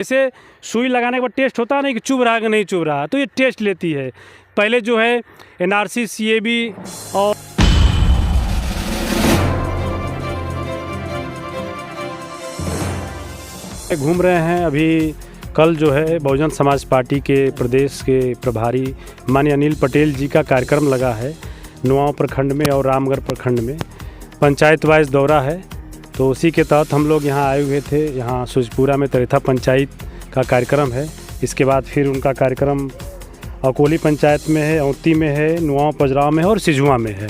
जैसे सुई लगाने के बाद टेस्ट होता है नहीं कि चुभ रहा है कि नहीं चुभ रहा, तो ये टेस्ट लेती है। पहले जो है एनआरसी, सीएबी और घूम रहे हैं। अभी कल जो है बहुजन समाज पार्टी के प्रदेश के प्रभारी माननीय अनिल पटेल जी का कार्यक्रम लगा है नुआंव प्रखंड में और रामगढ़ प्रखंड में, पंचायत वाइज दौरा है। तो उसी के तहत हम लोग यहाँ आए हुए थे। यहाँ सूजपुरा में तरेथा पंचायत का कार्यक्रम है। इसके बाद फिर उनका कार्यक्रम अकोली पंचायत में है, औती में है, नुआंव पजराव में है और सिजुआ में है।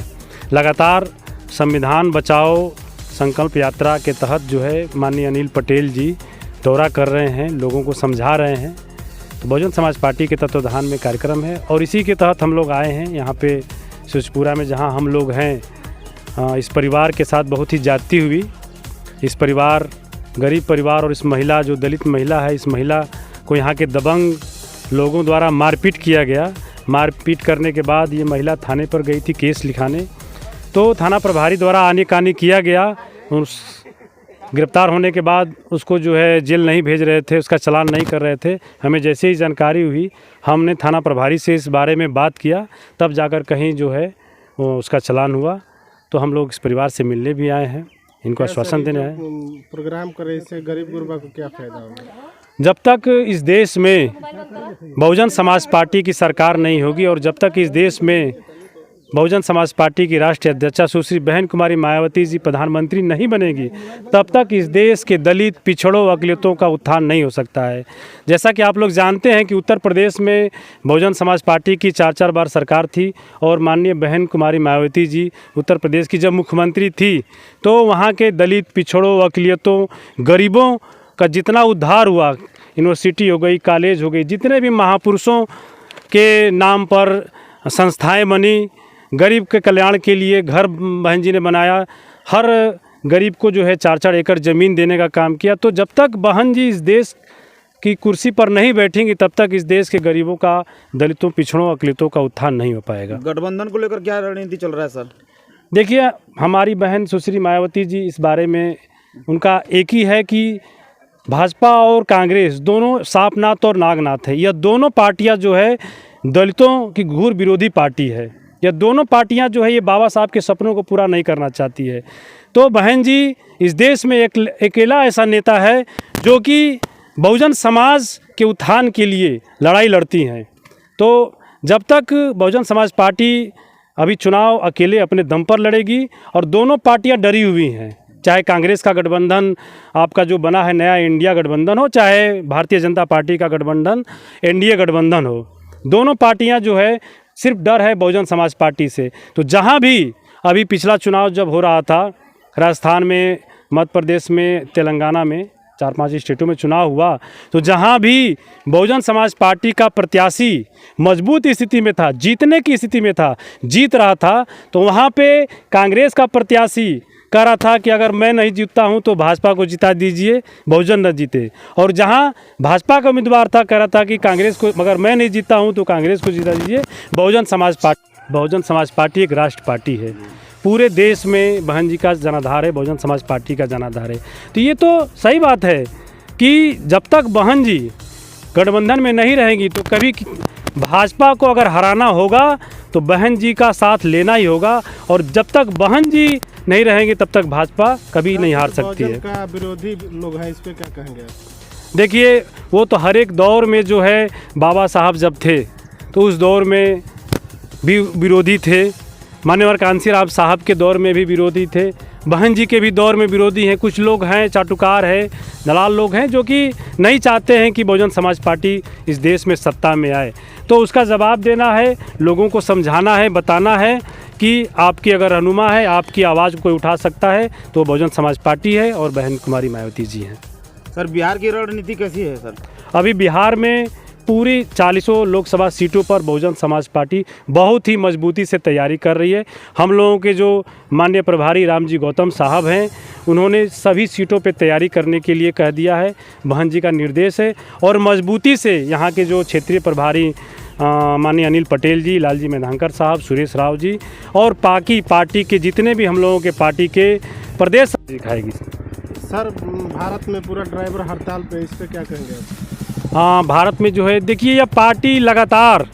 लगातार संविधान बचाओ संकल्प यात्रा के तहत जो है माननीय अनिल पटेल जी दौरा कर रहे हैं, लोगों को समझा रहे हैं। तो बहुजन समाज पार्टी के तत्वाधान में कार्यक्रम है और इसी के तहत हम लोग आए हैं यहाँ पे सूजपुरा में, जहाँ हम लोग हैं। इस परिवार के साथ बहुत ही जाती हुई, इस परिवार गरीब परिवार और इस महिला जो दलित महिला है, इस महिला को यहाँ के दबंग लोगों द्वारा मारपीट किया गया। मारपीट करने के बाद ये महिला थाने पर गई थी केस लिखाने, तो थाना प्रभारी द्वारा आने किया गया। उस गिरफ्तार होने के बाद उसको जो है जेल नहीं भेज रहे थे, उसका चालान नहीं कर रहे थे। हमें जैसे ही जानकारी हुई हमने थाना प्रभारी से इस बारे में बात किया, तब जाकर कहीं जो है वो उसका चालान हुआ। तो हम लोग इस परिवार से मिलने भी आए हैं, इनको आश्वासन देने आए। प्रोग्राम करे इससे गरीब गुरबा को क्या फायदा होगा? जब तक इस देश में बहुजन समाज पार्टी की सरकार नहीं होगी और जब तक इस देश में बहुजन समाज पार्टी की राष्ट्रीय अध्यक्षा सुश्री बहन कुमारी मायावती जी प्रधानमंत्री नहीं बनेगी, तब तक इस देश के दलित, पिछड़ों, अकलियतों का उत्थान नहीं हो सकता है। जैसा कि आप लोग जानते हैं कि उत्तर प्रदेश में बहुजन समाज पार्टी की 4 बार सरकार थी और माननीय बहन कुमारी मायावती जी उत्तर प्रदेश की जब मुख्यमंत्री थी, तो वहाँ के दलित, पिछड़ों, अकलियतों, गरीबों का जितना उद्धार हुआ, यूनिवर्सिटी हो गई, कॉलेज हो गई, जितने भी महापुरुषों के नाम पर संस्थाएँ बनी, गरीब के कल्याण के लिए घर बहन जी ने बनाया, हर गरीब को जो है 4-4 एकड़ ज़मीन देने का काम किया। तो जब तक बहन जी इस देश की कुर्सी पर नहीं बैठेंगी, तब तक इस देश के गरीबों का, दलितों, पिछड़ों, अकलितों का उत्थान नहीं हो पाएगा। गठबंधन को लेकर क्या रणनीति चल रहा है सर? देखिए, हमारी बहन सुश्री मायावती जी, इस बारे में उनका एक ही है कि भाजपा और कांग्रेस दोनों सांपनाथ और नागनाथ है। यह दोनों पार्टियाँ जो है दलितों की घोर विरोधी पार्टी है। यह दोनों पार्टियां जो है ये बाबा साहब के सपनों को पूरा नहीं करना चाहती है। तो बहन जी इस देश में एक अकेला ऐसा नेता है जो कि बहुजन समाज के उत्थान के लिए लड़ाई लड़ती हैं। तो जब तक बहुजन समाज पार्टी अभी चुनाव अकेले अपने दम पर लड़ेगी और दोनों पार्टियां डरी हुई हैं, चाहे कांग्रेस का गठबंधन आपका जो बना है नया इंडिया गठबंधन हो, चाहे भारतीय जनता पार्टी का गठबंधन एनडीए गठबंधन हो, दोनों पार्टियां जो है सिर्फ डर है बहुजन समाज पार्टी से। तो जहां भी अभी पिछला चुनाव जब हो रहा था, राजस्थान में, मध्य प्रदेश में, तेलंगाना में, 4-5 स्टेटों में चुनाव हुआ, तो जहां भी बहुजन समाज पार्टी का प्रत्याशी मजबूत स्थिति में था, जीतने की स्थिति में था, जीत रहा था, तो वहां पे कांग्रेस का प्रत्याशी कह रहा था कि अगर मैं नहीं जीतता हूं तो भाजपा को जिता दीजिए, बहुजन न जीते। और जहां भाजपा का उम्मीदवार था, कह रहा था कि कांग्रेस को, मगर मैं नहीं जीतता हूं तो कांग्रेस को जिता दीजिए। बहुजन समाज पार्टी एक राष्ट्र पार्टी है। पूरे देश में बहन जी का जनाधार है, बहुजन समाज पार्टी का जनाधार है। तो ये तो सही बात है कि जब तक बहन जी गठबंधन में नहीं रहेंगी तो कभी भाजपा को अगर हराना होगा तो बहन जी का साथ लेना ही होगा, और जब तक बहन जी नहीं रहेंगे तब तक भाजपा कभी नहीं हार सकती है। का विरोधी लोग हैं, इस पे क्या कहेंगे? देखिए, वो तो हर एक दौर में जो है बाबा साहब जब थे तो उस दौर में भी विरोधी थे, मान्यवर कांसीराम साहब के दौर में भी विरोधी थे, बहन जी के भी दौर में विरोधी हैं। कुछ लोग हैं, चाटुकार हैं, दलाल लोग हैं जो कि नहीं चाहते हैं कि बहुजन समाज पार्टी इस देश में सत्ता में आए। तो उसका जवाब देना है, लोगों को समझाना है, बताना है कि आपकी अगर रहनुमा है, आपकी आवाज़ कोई उठा सकता है तो बहुजन समाज पार्टी है और बहन कुमारी मायावती जी हैं। सर, बिहार की रणनीति कैसी है सर? अभी बिहार में पूरी 40 लोकसभा सीटों पर बहुजन समाज पार्टी बहुत ही मजबूती से तैयारी कर रही है। हम लोगों के जो माननीय प्रभारी रामजी गौतम साहब हैं, उन्होंने सभी सीटों पे तैयारी करने के लिए कह दिया है, बहन जी का निर्देश है। और मजबूती से यहाँ के जो क्षेत्रीय प्रभारी माननीय अनिल पटेल जी, लालजी मेधांकर साहब, सुरेश राव जी और बाकी पार्टी के जितने भी हम लोगों के पार्टी के प्रदेश दिखाएगी। सर भारत में पूरा ड्राइवर हड़ताल पे, इस पे क्या कहेंगे आप? हाँ, भारत में जो है देखिए, यह पार्टी लगातार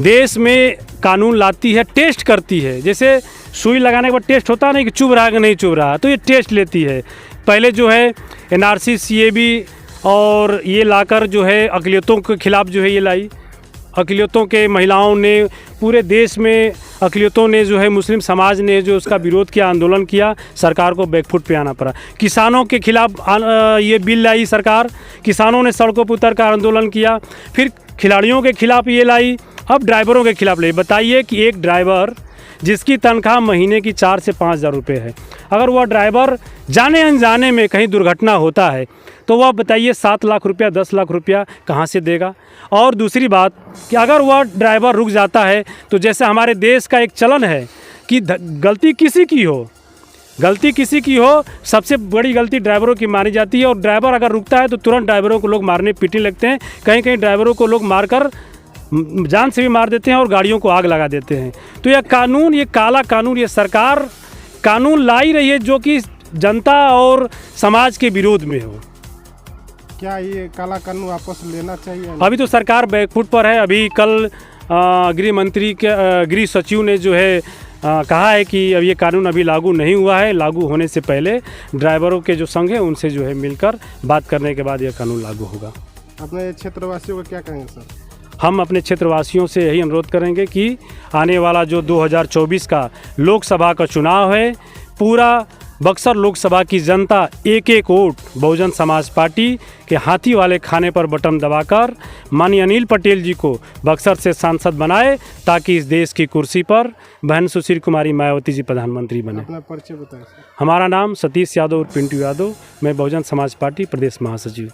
देश में कानून लाती है, टेस्ट करती है। जैसे सुई लगाने के बाद टेस्ट होता नहीं कि चुभ रहा है कि नहीं चुभ रहा, तो ये टेस्ट लेती है। पहले जो है NRC CAB और ये लाकर जो है अक़लियतों के खिलाफ जो है ये लाई। अक़लियतों के महिलाओं ने पूरे देश में, अक़लियतों ने जो है, मुस्लिम समाज ने जो उसका विरोध किया, आंदोलन किया, सरकार को बैकफुट पे आना पड़ा। किसानों के खिलाफ ये बिल लाई सरकार, किसानों ने सड़कों पर उतर कर आंदोलन किया। फिर खिलाड़ियों के खिलाफ ये लाई, अब ड्राइवरों के खिलाफ लाई। बताइए कि एक ड्राइवर जिसकी तनख्वाह महीने की 4 से 5 हज़ार रुपये है, अगर वह ड्राइवर जाने अनजाने में कहीं दुर्घटना होता है तो वह बताइए 7 लाख रुपया, 10 लाख रुपया कहाँ से देगा? और दूसरी बात कि अगर वह ड्राइवर रुक जाता है तो जैसे हमारे देश का एक चलन है कि गलती किसी की हो, सबसे बड़ी गलती ड्राइवरों की मानी जाती है। और ड्राइवर अगर रुकता है तो तुरंत ड्राइवरों को लोग मारने पीटने लगते हैं। कहीं कहीं ड्राइवरों को लोग मारकर जान से भी मार देते हैं और गाड़ियों को आग लगा देते हैं। तो यह कानून, ये काला कानून, ये सरकार कानून लाई रही है जो कि जनता और समाज के विरोध में हो। क्या ये काला कानून वापस लेना चाहिए? अभी तो सरकार बैकफुट पर है। अभी कल गृह मंत्री के गृह सचिव ने जो है कहा है कि अब ये कानून अभी लागू नहीं हुआ है, लागू होने से पहले ड्राइवरों के जो संघ है उनसे जो है मिलकर बात करने के बाद यह कानून लागू होगा। अपने क्षेत्रवासियों को क्या कहेंगे सर? हम अपने क्षेत्रवासियों से यही अनुरोध करेंगे कि आने वाला जो 2024 का लोकसभा का चुनाव है, पूरा बक्सर लोकसभा की जनता एक एक वोट बहुजन समाज पार्टी के हाथी वाले खाने पर बटन दबाकर माननीय अनिल पटेल जी को बक्सर से सांसद बनाए, ताकि इस देश की कुर्सी पर बहन सुशील कुमारी मायावती जी प्रधानमंत्री बने। अपना परिचय बताएं सर। हमारा नाम सतीश यादव और पिंटू यादव, मैं बहुजन समाज पार्टी प्रदेश महासचिव,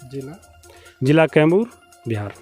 जिला जिला कैमूर, बिहार।